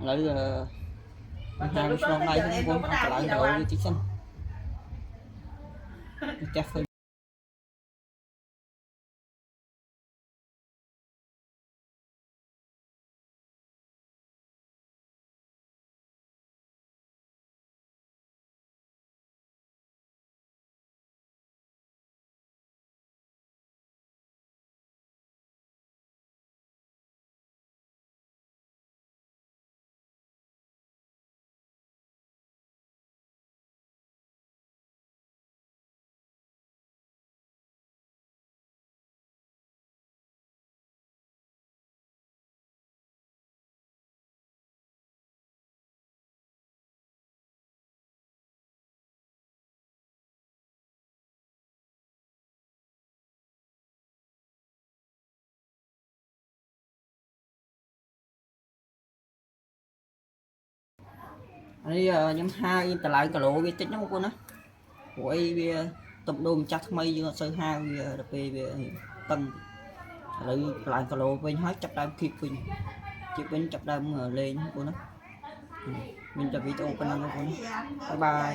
lấy hàng trong này cũng muốn học lại đồ như tí xanh chắc phải ấy nhóm hai ta lại cả lộ biết tính nó con á của ấy tập đồn chắc mây như sơ hai đặc biệt tầng lấy lại cả lộ bên hết chập đam kịp mình chỉ bên chập đam lên của nó mìnhจะวิดีโอกันนะบายบาย